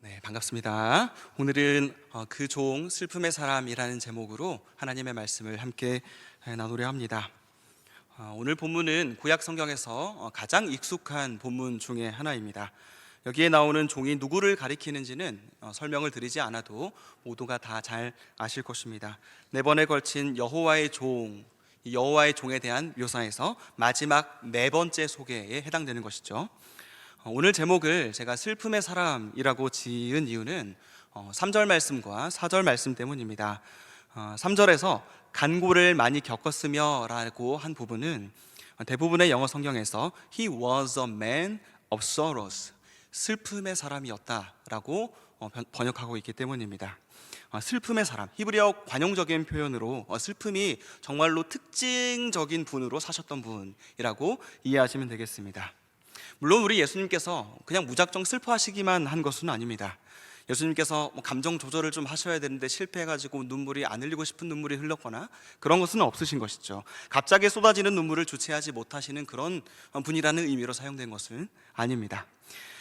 네, 반갑습니다. 오늘은 그 종 슬픔의 사람이라는 제목으로 하나님의 말씀을 함께 나누려 합니다. 오늘 본문은 구약 성경에서 가장 익숙한 본문 중에 하나입니다. 여기에 나오는 종이 누구를 가리키는지는 설명을 드리지 않아도 모두가 다 잘 아실 것입니다. 네 번에 걸친 여호와의 종, 이 여호와의 종에 대한 묘사에서 마지막 네 번째 소개에 해당되는 것이죠. 오늘 제목을 제가 슬픔의 사람이라고 지은 이유는 3절 말씀과 4절 말씀 때문입니다. 3절에서 간고를 많이 겪었으며 라고 한 부분은 대부분의 영어 성경에서 He was a man of sorrows, 슬픔의 사람이었다라고 번역하고 있기 때문입니다. 슬픔의 사람, 히브리어 관용적인 표현으로 슬픔이 정말로 특징적인 분으로 사셨던 분이라고 이해하시면 되겠습니다. 물론 우리 예수님께서 그냥 무작정 슬퍼하시기만 한 것은 아닙니다. 예수님께서 감정 조절을 좀 하셔야 되는데 실패해가지고 눈물이 안 흘리고 싶은 눈물이 흘렀거나 그런 것은 없으신 것이죠. 갑자기 쏟아지는 눈물을 주체하지 못하시는 그런 분이라는 의미로 사용된 것은 아닙니다.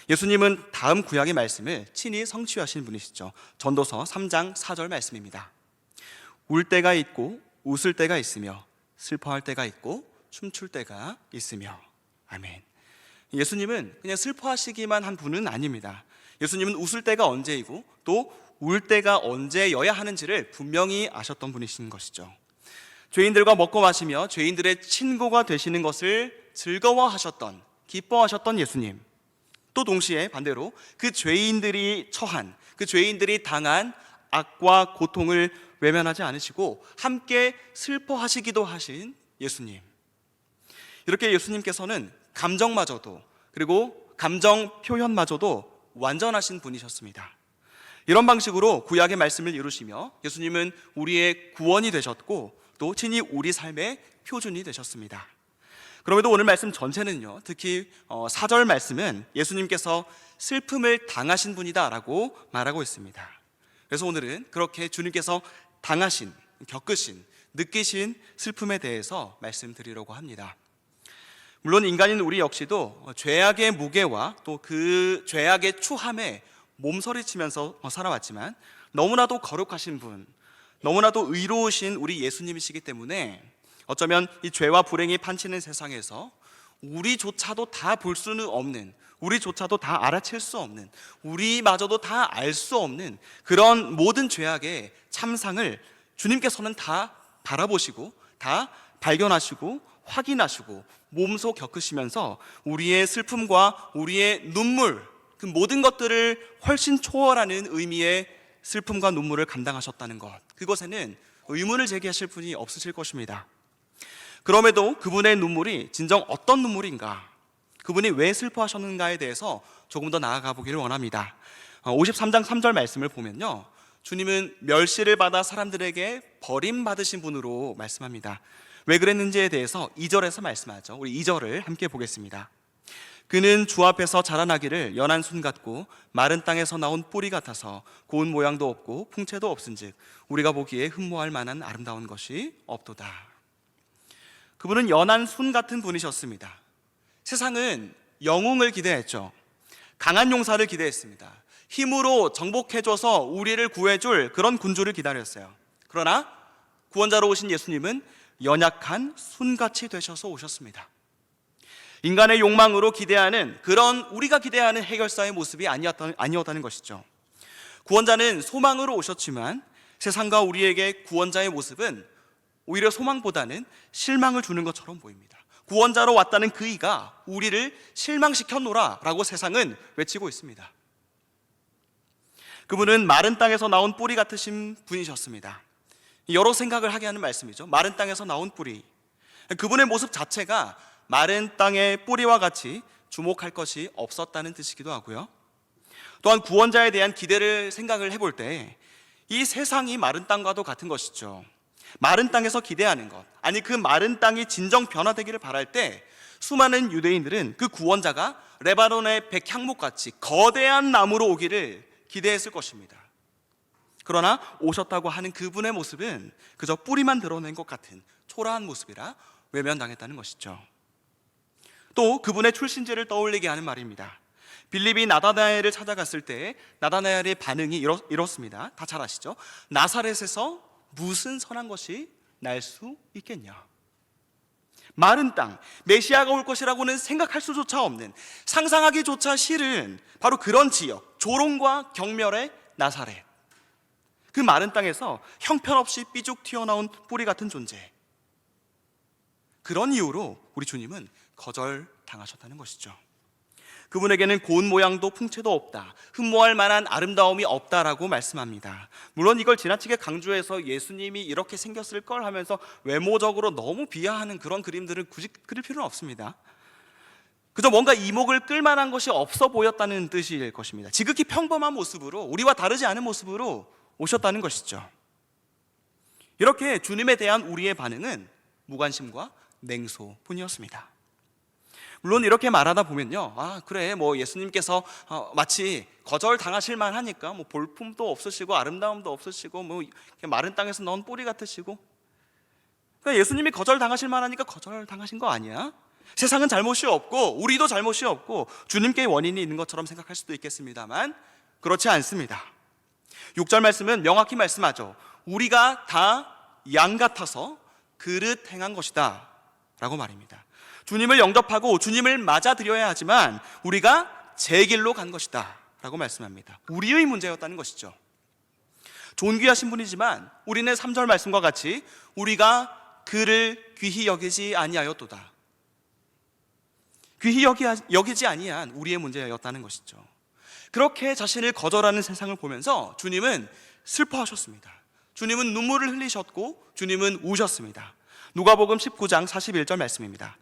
예수님은 다음 구약의 말씀을 친히 성취하신 분이시죠. 전도서 3장 4절 말씀입니다. 울 때가 있고 웃을 때가 있으며 슬퍼할 때가 있고 춤출 때가 있으며. 아멘. 예수님은 그냥 슬퍼하시기만 한 분은 아닙니다. 예수님은 웃을 때가 언제이고 또 울 때가 언제여야 하는지를 분명히 아셨던 분이신 것이죠. 죄인들과 먹고 마시며 죄인들의 친구가 되시는 것을 즐거워하셨던, 기뻐하셨던 예수님, 또 동시에 반대로 그 죄인들이 처한, 그 죄인들이 당한 악과 고통을 외면하지 않으시고 함께 슬퍼하시기도 하신 예수님. 이렇게 예수님께서는 감정마저도, 그리고 감정 표현마저도 완전하신 분이셨습니다. 이런 방식으로 구약의 말씀을 이루시며 예수님은 우리의 구원이 되셨고 또 친히 우리 삶의 표준이 되셨습니다. 그럼에도 오늘 말씀 전체는요, 특히 4절 말씀은 예수님께서 슬픔을 당하신 분이다라고 말하고 있습니다. 그래서 오늘은 그렇게 주님께서 당하신, 겪으신, 느끼신 슬픔에 대해서 말씀드리려고 합니다. 물론 인간인 우리 역시도 죄악의 무게와 또 그 죄악의 추함에 몸서리치면서 살아왔지만 너무나도 거룩하신 분, 너무나도 의로우신 우리 예수님이시기 때문에 어쩌면 이 죄와 불행이 판치는 세상에서 우리조차도 다 볼 수는 없는, 우리조차도 다 알아챌 수 없는, 우리마저도 다 알 수 없는 그런 모든 죄악의 참상을 주님께서는 다 바라보시고 다 발견하시고 확인하시고 몸소 겪으시면서 우리의 슬픔과 우리의 눈물, 그 모든 것들을 훨씬 초월하는 의미의 슬픔과 눈물을 감당하셨다는 것, 그것에는 의문을 제기하실 분이 없으실 것입니다. 그럼에도 그분의 눈물이 진정 어떤 눈물인가, 그분이 왜 슬퍼하셨는가에 대해서 조금 더 나아가 보기를 원합니다. 53장 3절 말씀을 보면요, 주님은 멸시를 받아 사람들에게 버림받으신 분으로 말씀합니다. 왜 그랬는지에 대해서 2절에서 말씀하죠. 우리 2절을 함께 보겠습니다. 그는 주 앞에서 자라나기를 연한 순 같고 마른 땅에서 나온 뿌리 같아서 고운 모양도 없고 풍채도 없은즉 우리가 보기에 흠모할 만한 아름다운 것이 없도다. 그분은 연한 순 같은 분이셨습니다. 세상은 영웅을 기대했죠. 강한 용사를 기대했습니다. 힘으로 정복해줘서 우리를 구해줄 그런 군주를 기다렸어요. 그러나 구원자로 오신 예수님은 연약한 순같이 되셔서 오셨습니다. 인간의 욕망으로 기대하는 그런 우리가 기대하는 해결사의 모습이 아니었다는 것이죠. 구원자는 소망으로 오셨지만 세상과 우리에게 구원자의 모습은 오히려 소망보다는 실망을 주는 것처럼 보입니다. 구원자로 왔다는 그 이가 우리를 실망시켰노라 라고 세상은 외치고 있습니다. 그분은 마른 땅에서 나온 뿌리 같으신 분이셨습니다. 여러 생각을 하게 하는 말씀이죠. 마른 땅에서 나온 뿌리, 그분의 모습 자체가 마른 땅의 뿌리와 같이 주목할 것이 없었다는 뜻이기도 하고요. 또한 구원자에 대한 기대를 생각을 해볼 때 이 세상이 마른 땅과도 같은 것이죠. 마른 땅에서 기대하는 것, 아니 그 마른 땅이 진정 변화되기를 바랄 때 수많은 유대인들은 그 구원자가 레바논의 백향목같이 거대한 나무로 오기를 기대했을 것입니다. 그러나 오셨다고 하는 그분의 모습은 그저 뿌리만 드러낸 것 같은 초라한 모습이라 외면당했다는 것이죠. 또 그분의 출신지를 떠올리게 하는 말입니다. 빌립이 나다나엘을 찾아갔을 때 나다나엘의 반응이 이렇습니다. 다 잘 아시죠? 나사렛에서 무슨 선한 것이 날 수 있겠냐? 마른 땅, 메시아가 올 것이라고는 생각할 수조차 없는, 상상하기조차 싫은 바로 그런 지역, 조롱과 경멸의 나사렛. 그 마른 땅에서 형편없이 삐죽 튀어나온 뿌리 같은 존재, 그런 이유로 우리 주님은 거절당하셨다는 것이죠. 그분에게는 고운 모양도 풍채도 없다, 흠모할 만한 아름다움이 없다라고 말씀합니다. 물론 이걸 지나치게 강조해서 예수님이 이렇게 생겼을 걸 하면서 외모적으로 너무 비하하는 그런 그림들을 굳이 그릴 필요는 없습니다. 그저 뭔가 이목을 끌만한 것이 없어 보였다는 뜻일 것입니다. 지극히 평범한 모습으로, 우리와 다르지 않은 모습으로 오셨다는 것이죠. 이렇게 주님에 대한 우리의 반응은 무관심과 냉소뿐이었습니다. 물론 이렇게 말하다 보면요, 그래, 예수님께서 마치 거절당하실 만하니까 볼품도 없으시고 아름다움도 없으시고 마른 땅에서 넣은 뿌리 같으시고, 그러니까 예수님이 거절당하실 만하니까 거절당하신 거 아니야? 세상은 잘못이 없고 우리도 잘못이 없고 주님께 원인이 있는 것처럼 생각할 수도 있겠습니다만 그렇지 않습니다. 6절 말씀은 명확히 말씀하죠. 우리가 다 양 같아서 그릇 행한 것이다 라고 말입니다. 주님을 영접하고 주님을 맞아들여야 하지만 우리가 제 길로 간 것이다 라고 말씀합니다. 우리의 문제였다는 것이죠. 존귀하신 분이지만 우리는 3절 말씀과 같이 우리가 그를 귀히 여기지 아니하였도다. 귀히 여기지 아니한 우리의 문제였다는 것이죠. 그렇게 자신을 거절하는 세상을 보면서 주님은 슬퍼하셨습니다. 주님은 눈물을 흘리셨고 주님은 우셨습니다. 누가복음 19장 41절 말씀입니다.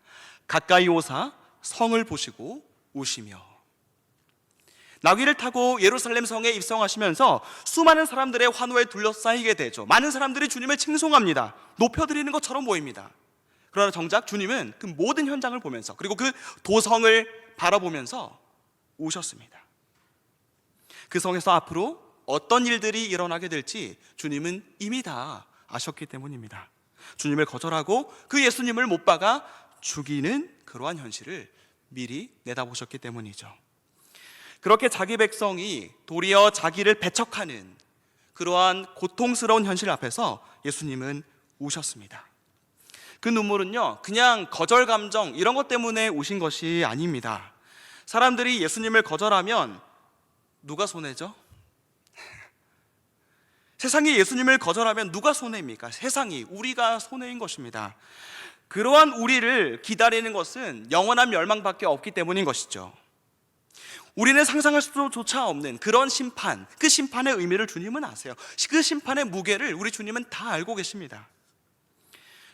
가까이 오사 성을 보시고 우시며. 나귀를 타고 예루살렘 성에 입성하시면서 수많은 사람들의 환호에 둘러싸이게 되죠. 많은 사람들이 주님을 칭송합니다. 높여드리는 것처럼 보입니다. 그러나 정작 주님은 그 모든 현장을 보면서, 그리고 그 도성을 바라보면서 우셨습니다. 그 성에서 앞으로 어떤 일들이 일어나게 될지 주님은 이미 다 아셨기 때문입니다. 주님을 거절하고 그 예수님을 못 박아 죽이는 그러한 현실을 미리 내다보셨기 때문이죠. 그렇게 자기 백성이 도리어 자기를 배척하는 그러한 고통스러운 현실 앞에서 예수님은 우셨습니다. 그 눈물은요, 그냥 거절 감정 이런 것 때문에 우신 것이 아닙니다. 사람들이 예수님을 거절하면 누가 손해죠? 세상이 예수님을 거절하면 누가 손해입니까? 세상이, 우리가 손해인 것입니다. 그러한 우리를 기다리는 것은 영원한 멸망밖에 없기 때문인 것이죠. 우리는 상상할 수조차 없는 그런 심판, 그 심판의 의미를 주님은 아세요. 그 심판의 무게를 우리 주님은 다 알고 계십니다.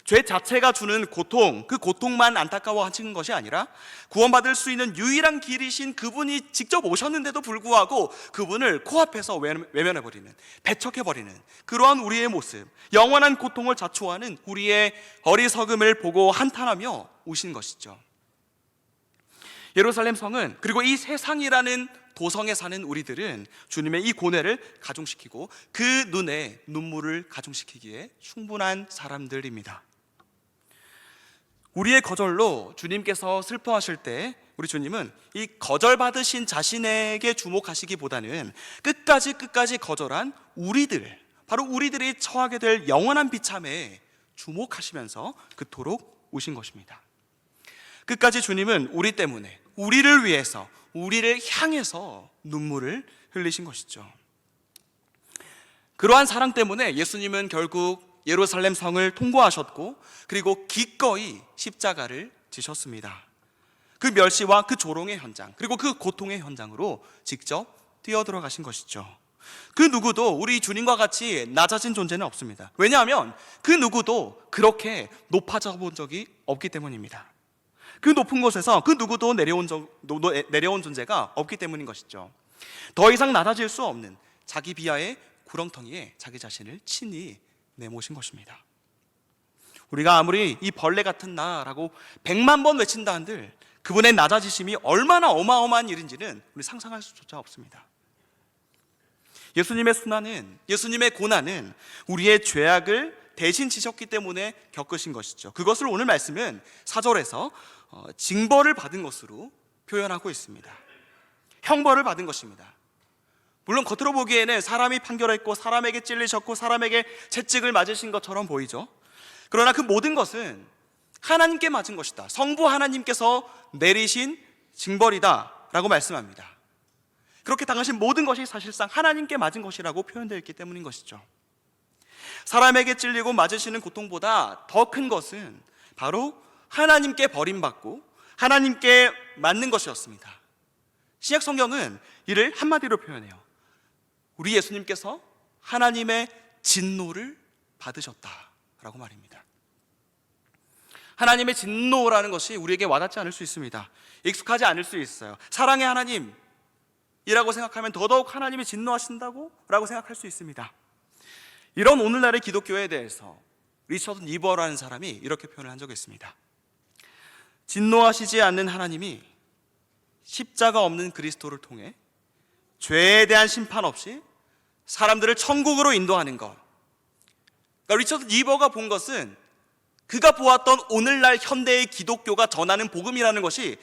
죄 자체가 주는 고통, 그 고통만 안타까워하시는 것이 아니라 구원받을 수 있는 유일한 길이신 그분이 직접 오셨는데도 불구하고 그분을 코앞에서 외면해버리는, 배척해버리는 그러한 우리의 모습, 영원한 고통을 자초하는 우리의 어리석음을 보고 한탄하며 우신 것이죠. 예루살렘 성은, 그리고 이 세상이라는 도성에 사는 우리들은 주님의 이 고뇌를 가중시키고 그 눈에 눈물을 가중시키기에 충분한 사람들입니다. 우리의 거절로 주님께서 슬퍼하실 때 우리 주님은 이 거절받으신 자신에게 주목하시기보다는 끝까지 거절한 우리들, 바로 우리들이 처하게 될 영원한 비참에 주목하시면서 그토록 우신 것입니다. 끝까지 주님은 우리 때문에, 우리를 위해서, 우리를 향해서 눈물을 흘리신 것이죠. 그러한 사랑 때문에 예수님은 결국 예루살렘 성을 통과하셨고, 그리고 기꺼이 십자가를 지셨습니다. 그 멸시와 그 조롱의 현장, 그리고 그 고통의 현장으로 직접 뛰어들어가신 것이죠. 그 누구도 우리 주님과 같이 낮아진 존재는 없습니다. 왜냐하면 그 누구도 그렇게 높아져 본 적이 없기 때문입니다. 그 높은 곳에서 그 누구도 내려온 존재가 없기 때문인 것이죠. 더 이상 낮아질 수 없는 자기 비하의 구렁텅이에 자기 자신을 친히 내모신 것입니다. 우리가 아무리 이 벌레 같은 나라고 100만 번 외친다 한들 그분의 낮아지심이 얼마나 어마어마한 일인지는 우리 상상할 수조차 없습니다. 예수님의 순환은, 예수님의 고난은 우리의 죄악을 대신 지셨기 때문에 겪으신 것이죠. 그것을 오늘 말씀은 4절에서 징벌을 받은 것으로 표현하고 있습니다. 형벌을 받은 것입니다. 물론 겉으로 보기에는 사람이 판결했고 사람에게 찔리셨고 사람에게 채찍을 맞으신 것처럼 보이죠. 그러나 그 모든 것은 하나님께 맞은 것이다, 성부 하나님께서 내리신 징벌이다 라고 말씀합니다. 그렇게 당하신 모든 것이 사실상 하나님께 맞은 것이라고 표현되어 있기 때문인 것이죠. 사람에게 찔리고 맞으시는 고통보다 더 큰 것은 바로 하나님께 버림받고 하나님께 맞는 것이었습니다. 신약 성경은 이를 한마디로 표현해요. 우리 예수님께서 하나님의 진노를 받으셨다라고 말입니다. 하나님의 진노라는 것이 우리에게 와닿지 않을 수 있습니다. 익숙하지 않을 수 있어요. 사랑의 하나님이라고 생각하면 더더욱 하나님이 진노하신다고 라고 생각할 수 있습니다. 이런 오늘날의 기독교에 대해서 리처드 니버라는 사람이 이렇게 표현을 한 적이 있습니다. 진노하시지 않는 하나님이 십자가 없는 그리스도를 통해 죄에 대한 심판 없이 사람들을 천국으로 인도하는 것. 그러니까 리처드 니버가 본 것은 그가 보았던 오늘날 현대의 기독교가 전하는 복음이라는 것이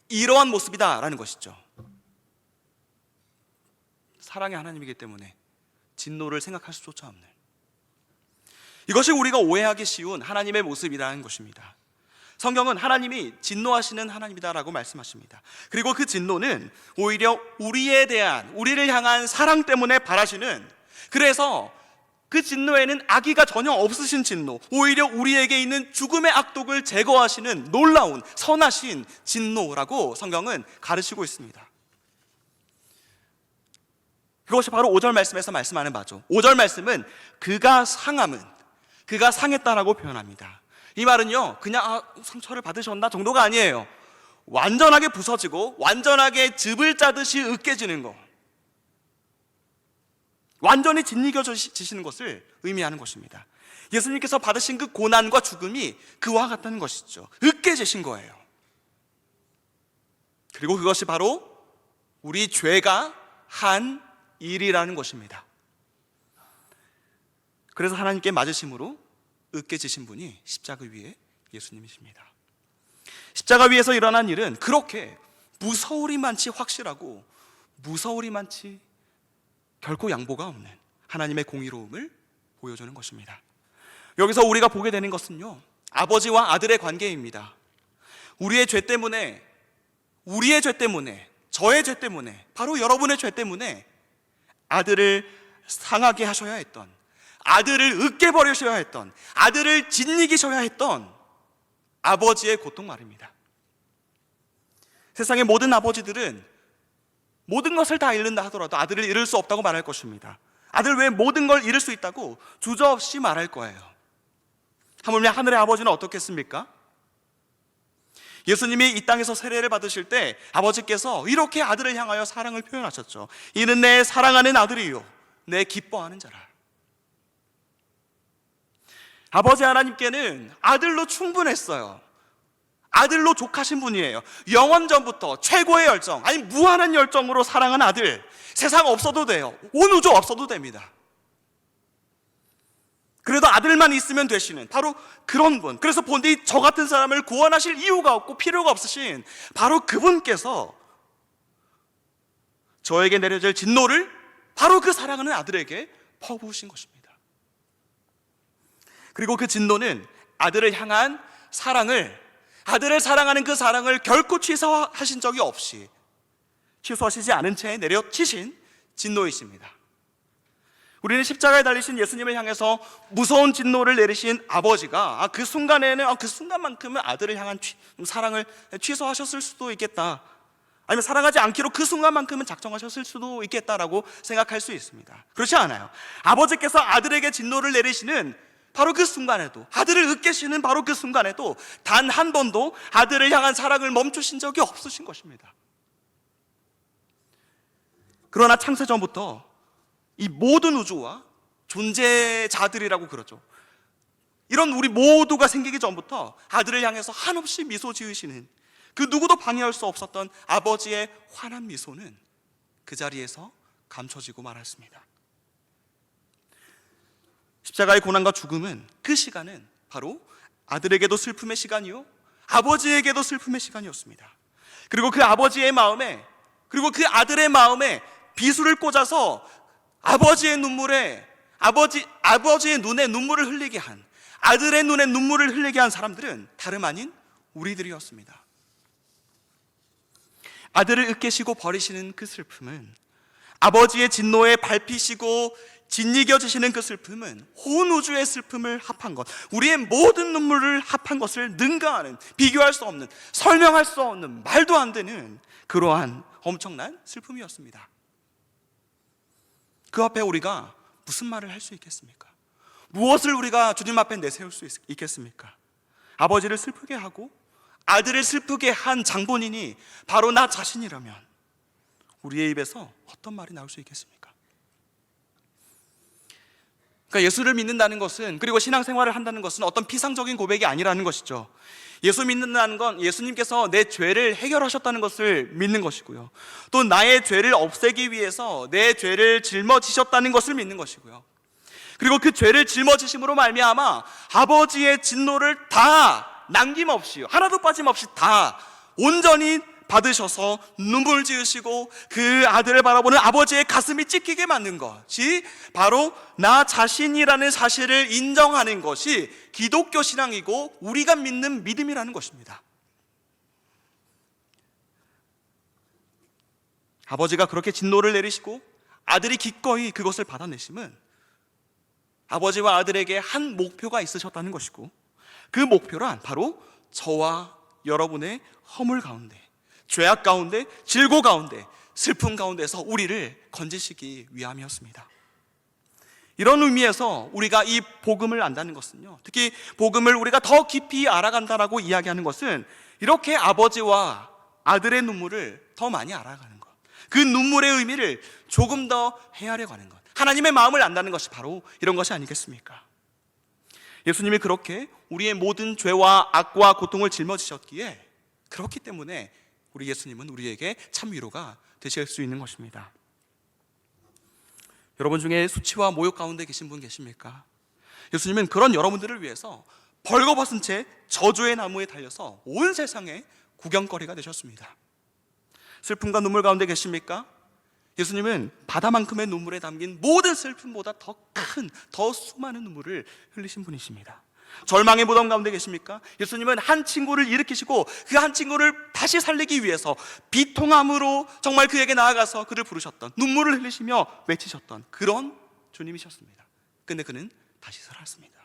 이러한 모습이다라는 것이죠. 사랑의 하나님이기 때문에 진노를 생각할 수조차 없는, 이것이 우리가 오해하기 쉬운 하나님의 모습이라는 것입니다. 성경은 하나님이 진노하시는 하나님이다라고 말씀하십니다. 그리고 그 진노는 오히려 우리를 향한 사랑 때문에 발하시는, 그래서 그 진노에는 악의가 전혀 없으신 진노, 오히려 우리에게 있는 죽음의 악독을 제거하시는 놀라운 선하신 진노라고 성경은 가르치고 있습니다. 그것이 바로 5절 말씀에서 말씀하는 바죠. 5절 말씀은 그가 상했다라고 표현합니다. 이 말은요, 그냥 상처를 받으셨나 정도가 아니에요. 완전하게 부서지고 완전하게 즙을 짜듯이 으깨지는 것, 완전히 짓이겨지시는 것을 의미하는 것입니다. 예수님께서 받으신 그 고난과 죽음이 그와 같다는 것이죠. 으깨지신 거예요. 그리고 그것이 바로 우리 죄가 한 일이라는 것입니다. 그래서 하나님께 맞으심으로 으깨지신 분이 십자가 위에 예수님이십니다. 십자가 위에서 일어난 일은 그렇게 무서우리만치 확실하고 무서우리만치 결코 양보가 없는 하나님의 공의로움을 보여주는 것입니다. 여기서 우리가 보게 되는 것은요, 아버지와 아들의 관계입니다. 우리의 죄 때문에, 저의 죄 때문에, 바로 여러분의 죄 때문에 아들을 상하게 하셔야 했던, 아들을 으깨버리셔야 했던, 아들을 짓이기셔야 했던 아버지의 고통 말입니다. 세상의 모든 아버지들은 모든 것을 다 잃는다 하더라도 아들을 잃을 수 없다고 말할 것입니다. 아들 외에 모든 걸 잃을 수 있다고 주저없이 말할 거예요. 하물며 하늘의 아버지는 어떻겠습니까? 예수님이 이 땅에서 세례를 받으실 때 아버지께서 이렇게 아들을 향하여 사랑을 표현하셨죠. 이는 내 사랑하는 아들이요 내 기뻐하는 자라. 아버지 하나님께는 아들로 충분했어요. 아들로 족하신 분이에요. 영원전부터 최고의 열정, 아니 무한한 열정으로 사랑한 아들. 세상 없어도 돼요. 온 우주 없어도 됩니다. 그래도 아들만 있으면 되시는 바로 그런 분, 그래서 본디 저 같은 사람을 구원하실 이유가 없고 필요가 없으신 바로 그분께서 저에게 내려질 진노를 바로 그 사랑하는 아들에게 퍼부으신 것입니다. 그리고 그 진노는 아들을 향한 사랑을, 아들을 사랑하는 그 사랑을 결코 취소하신 적이 없이, 취소하시지 않은 채 내려치신 진노이십니다. 우리는 십자가에 달리신 예수님을 향해서 무서운 진노를 내리신 아버지가 그 순간에는 그 순간만큼은 아들을 향한 사랑을 취소하셨을 수도 있겠다, 아니면 사랑하지 않기로 그 순간만큼은 작정하셨을 수도 있겠다라고 생각할 수 있습니다. 그렇지 않아요. 아버지께서 아들에게 진노를 내리시는 바로 그 순간에도, 아들을 으깨시는 바로 그 순간에도 단 한 번도 아들을 향한 사랑을 멈추신 적이 없으신 것입니다. 그러나 창세전부터 이 모든 우주와 존재자들이라고 그러죠, 이런 우리 모두가 생기기 전부터 아들을 향해서 한없이 미소 지으시는, 그 누구도 방해할 수 없었던 아버지의 환한 미소는 그 자리에서 감춰지고 말았습니다. 십자가의 고난과 죽음은, 그 시간은 바로 아들에게도 슬픔의 시간이요 아버지에게도 슬픔의 시간이었습니다. 그리고 그 아버지의 마음에 그리고 그 아들의 마음에 비수를 꽂아서 아버지의 눈에 눈물을 흘리게 한, 아들의 눈에 눈물을 흘리게 한 사람들은 다름 아닌 우리들이었습니다. 아들을 으깨시고 버리시는 그 슬픔은, 아버지의 진노에 밟히시고 짓이겨지시는 그 슬픔은 온 우주의 슬픔을 합한 것, 우리의 모든 눈물을 합한 것을 능가하는, 비교할 수 없는, 설명할 수 없는, 말도 안 되는 그러한 엄청난 슬픔이었습니다. 그 앞에 우리가 무슨 말을 할 수 있겠습니까? 무엇을 우리가 주님 앞에 내세울 수 있겠습니까? 아버지를 슬프게 하고 아들을 슬프게 한 장본인이 바로 나 자신이라면 우리의 입에서 어떤 말이 나올 수 있겠습니까? 그러니까 예수를 믿는다는 것은, 그리고 신앙생활을 한다는 것은 어떤 피상적인 고백이 아니라는 것이죠. 예수 믿는다는 건 예수님께서 내 죄를 해결하셨다는 것을 믿는 것이고요, 또 나의 죄를 없애기 위해서 내 죄를 짊어지셨다는 것을 믿는 것이고요, 그리고 그 죄를 짊어지심으로 말미암아 아버지의 진노를 다 남김없이, 하나도 빠짐없이 다 온전히 받으셔서 눈물 지으시고 그 아들을 바라보는 아버지의 가슴이 찢기게 만든 것이 바로 나 자신이라는 사실을 인정하는 것이 기독교 신앙이고 우리가 믿는 믿음이라는 것입니다. 아버지가 그렇게 진노를 내리시고 아들이 기꺼이 그것을 받아내심은 아버지와 아들에게 한 목표가 있으셨다는 것이고, 그 목표란 바로 저와 여러분의 허물 가운데, 죄악 가운데, 질고 가운데, 슬픔 가운데서 우리를 건지시기 위함이었습니다. 이런 의미에서 우리가 이 복음을 안다는 것은요, 특히 복음을 우리가 더 깊이 알아간다라고 이야기하는 것은 이렇게 아버지와 아들의 눈물을 더 많이 알아가는 것, 그 눈물의 의미를 조금 더 헤아려 가는 것, 하나님의 마음을 안다는 것이 바로 이런 것이 아니겠습니까? 예수님이 그렇게 우리의 모든 죄와 악과 고통을 짊어지셨기에, 그렇기 때문에 우리 예수님은 우리에게 참 위로가 되실 수 있는 것입니다. 여러분 중에 수치와 모욕 가운데 계신 분 계십니까? 예수님은 그런 여러분들을 위해서 벌거벗은 채 저주의 나무에 달려서 온 세상에 구경거리가 되셨습니다. 슬픔과 눈물 가운데 계십니까? 예수님은 바다만큼의 눈물에 담긴 모든 슬픔보다 더 큰, 더 수많은 눈물을 흘리신 분이십니다. 절망의 무덤 가운데 계십니까? 예수님은 한 친구를 일으키시고 그 한 친구를 다시 살리기 위해서 비통함으로 정말 그에게 나아가서 그를 부르셨던, 눈물을 흘리시며 외치셨던 그런 주님이셨습니다. 근데 그는 다시 살았습니다.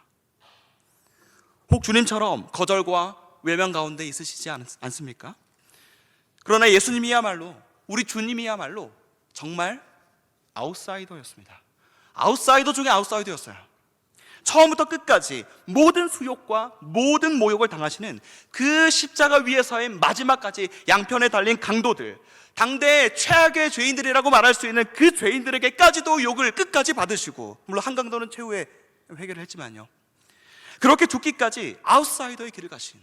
혹 주님처럼 거절과 외면 가운데 있으시지 않습니까? 그러나 예수님이야말로, 우리 주님이야말로 정말 아웃사이더였습니다. 아웃사이더 중에 아웃사이더였어요. 처음부터 끝까지 모든 수욕과 모든 모욕을 당하시는 그 십자가 위에서의 마지막까지 양편에 달린 강도들, 당대의 최악의 죄인들이라고 말할 수 있는 그 죄인들에게까지도 욕을 끝까지 받으시고, 물론 한강도는 최후에 회개를 했지만요, 그렇게 죽기까지 아웃사이더의 길을 가신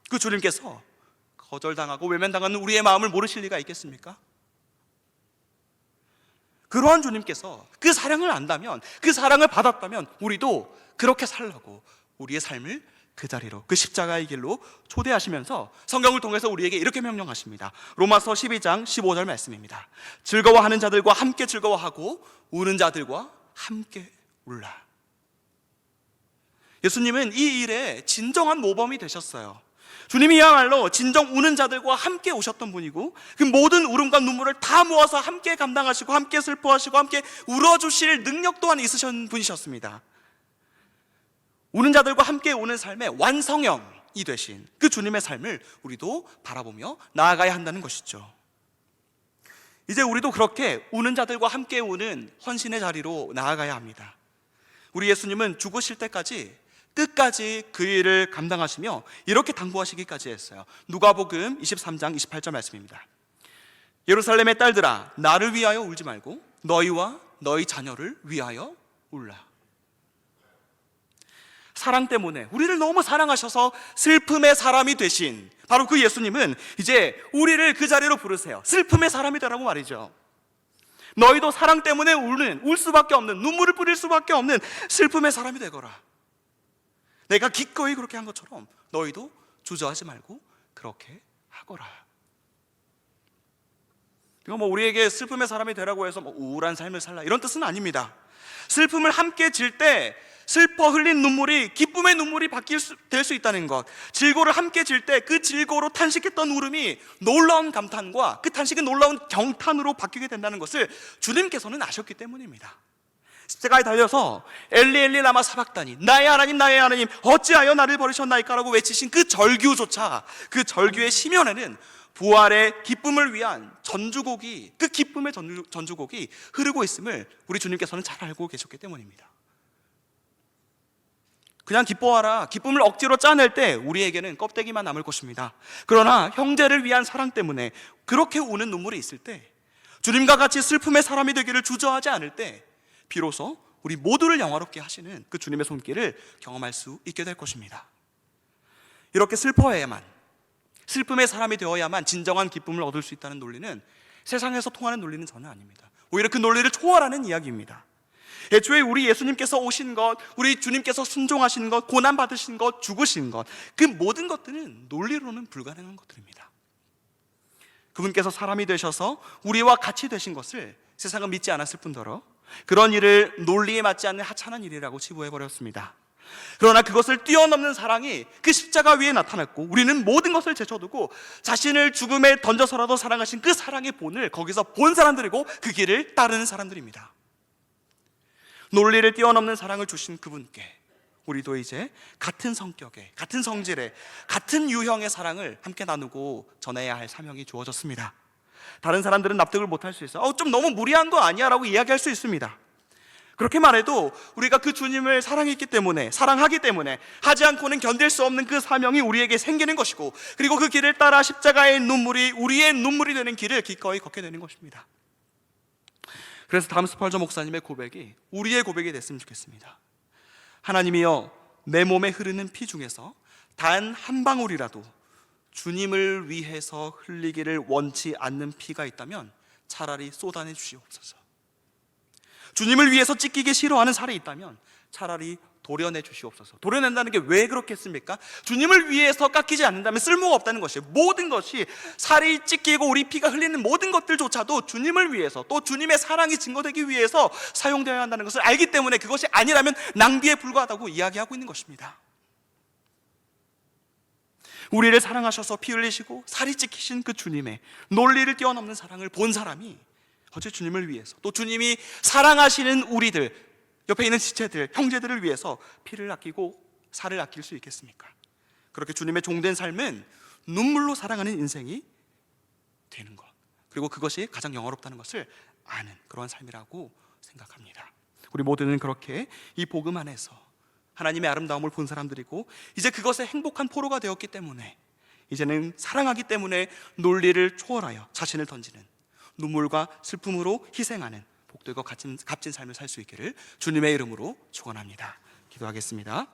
그 주님께서 거절당하고 외면당하는 우리의 마음을 모르실 리가 있겠습니까? 그러한 주님께서 그 사랑을 안다면, 그 사랑을 받았다면 우리도 그렇게 살라고 우리의 삶을 그 자리로, 그 십자가의 길로 초대하시면서 성경을 통해서 우리에게 이렇게 명령하십니다. 로마서 12장 15절 말씀입니다. 즐거워하는 자들과 함께 즐거워하고 우는 자들과 함께 울라. 예수님은 이 일에 진정한 모범이 되셨어요. 주님이야말로 진정 우는 자들과 함께 오셨던 분이고, 그 모든 울음과 눈물을 다 모아서 함께 감당하시고 함께 슬퍼하시고 함께 울어주실 능력 또한 있으신 분이셨습니다. 우는 자들과 함께 오는 삶의 완성형이 되신 그 주님의 삶을 우리도 바라보며 나아가야 한다는 것이죠. 이제 우리도 그렇게 우는 자들과 함께 오는 헌신의 자리로 나아가야 합니다. 우리 예수님은 죽으실 때까지 끝까지 그 일을 감당하시며 이렇게 당부하시기까지 했어요. 누가복음 23장 28절 말씀입니다. 예루살렘의 딸들아, 나를 위하여 울지 말고 너희와 너희 자녀를 위하여 울라. 사랑 때문에, 우리를 너무 사랑하셔서 슬픔의 사람이 되신 바로 그 예수님은 이제 우리를 그 자리로 부르세요. 슬픔의 사람이 되라고 말이죠. 너희도 사랑 때문에 울 수밖에 없는, 눈물을 뿌릴 수밖에 없는 슬픔의 사람이 되거라. 내가 기꺼이 그렇게 한 것처럼 너희도 주저하지 말고 그렇게 하거라. 이거 뭐 우리에게 슬픔의 사람이 되라고 해서 뭐 우울한 삶을 살라 이런 뜻은 아닙니다. 슬픔을 함께 질 때 슬퍼 흘린 눈물이 기쁨의 눈물이 될 수 있다는 것, 질고를 함께 질 때 그 질고로 탄식했던 울음이 놀라운 감탄과 그 탄식은 놀라운 경탄으로 바뀌게 된다는 것을 주님께서는 아셨기 때문입니다. 십자가에 달려서 엘리 엘리 라마 사박다니, 나의 하나님 어찌하여 나를 버리셨나이까 라고 외치신 그 절규조차, 그 절규의 심연에는 부활의 기쁨을 위한 전주곡이, 그 기쁨의 전주곡이 흐르고 있음을 우리 주님께서는 잘 알고 계셨기 때문입니다. 그냥 기뻐하라, 기쁨을 억지로 짜낼 때 우리에게는 껍데기만 남을 것입니다. 그러나 형제를 위한 사랑 때문에 그렇게 우는 눈물이 있을 때, 주님과 같이 슬픔의 사람이 되기를 주저하지 않을 때 비로소 우리 모두를 영화롭게 하시는 그 주님의 손길을 경험할 수 있게 될 것입니다. 이렇게 슬퍼해야만, 슬픔의 사람이 되어야만 진정한 기쁨을 얻을 수 있다는 논리는 세상에서 통하는 논리는 전혀 아닙니다. 오히려 그 논리를 초월하는 이야기입니다. 애초에 우리 예수님께서 오신 것, 우리 주님께서 순종하신 것, 고난받으신 것, 죽으신 것, 그 모든 것들은 논리로는 불가능한 것들입니다. 그분께서 사람이 되셔서 우리와 같이 되신 것을 세상은 믿지 않았을 뿐더러 그런 일을 논리에 맞지 않는 하찮은 일이라고 치부해버렸습니다. 그러나 그것을 뛰어넘는 사랑이 그 십자가 위에 나타났고, 우리는 모든 것을 제쳐두고 자신을 죽음에 던져서라도 사랑하신 그 사랑의 본을 거기서 본 사람들이고 그 길을 따르는 사람들입니다. 논리를 뛰어넘는 사랑을 주신 그분께 우리도 이제 같은 성격의, 같은 성질의, 같은 유형의 사랑을 함께 나누고 전해야 할 사명이 주어졌습니다. 다른 사람들은 납득을 못할 수 있어요. 좀 너무 무리한 거 아니야? 라고 이야기할 수 있습니다. 그렇게 말해도 우리가 그 주님을 사랑하기 때문에 하지 않고는 견딜 수 없는 그 사명이 우리에게 생기는 것이고, 그리고 그 길을 따라 십자가의 눈물이 우리의 눈물이 되는 길을 기꺼이 걷게 되는 것입니다. 그래서 다음 스펄전 목사님의 고백이 우리의 고백이 됐으면 좋겠습니다. 하나님이여, 내 몸에 흐르는 피 중에서 단 한 방울이라도 주님을 위해서 흘리기를 원치 않는 피가 있다면 차라리 쏟아내 주시옵소서. 주님을 위해서 찢기기 싫어하는 살이 있다면 차라리 도려내 주시옵소서. 도려낸다는 게 왜 그렇겠습니까? 주님을 위해서 깎이지 않는다면 쓸모가 없다는 것이에요. 모든 것이, 살이 찢기고 우리 피가 흘리는 모든 것들조차도 주님을 위해서, 또 주님의 사랑이 증거되기 위해서 사용되어야 한다는 것을 알기 때문에 그것이 아니라면 낭비에 불과하다고 이야기하고 있는 것입니다. 우리를 사랑하셔서 피 흘리시고 살이 찢기신 그 주님의 논리를 뛰어넘는 사랑을 본 사람이 어째 주님을 위해서, 또 주님이 사랑하시는 우리들, 옆에 있는 지체들, 형제들을 위해서 피를 아끼고 살을 아낄 수 있겠습니까? 그렇게 주님의 종된 삶은 눈물로 사랑하는 인생이 되는 것, 그리고 그것이 가장 영화롭다는 것을 아는 그러한 삶이라고 생각합니다. 우리 모두는 그렇게 이 복음 안에서 하나님의 아름다움을 본 사람들이고, 이제 그것의 행복한 포로가 되었기 때문에 이제는 사랑하기 때문에 논리를 초월하여 자신을 던지는, 눈물과 슬픔으로 희생하는 복되고 값진 삶을 살 수 있기를 주님의 이름으로 축원합니다. 기도하겠습니다.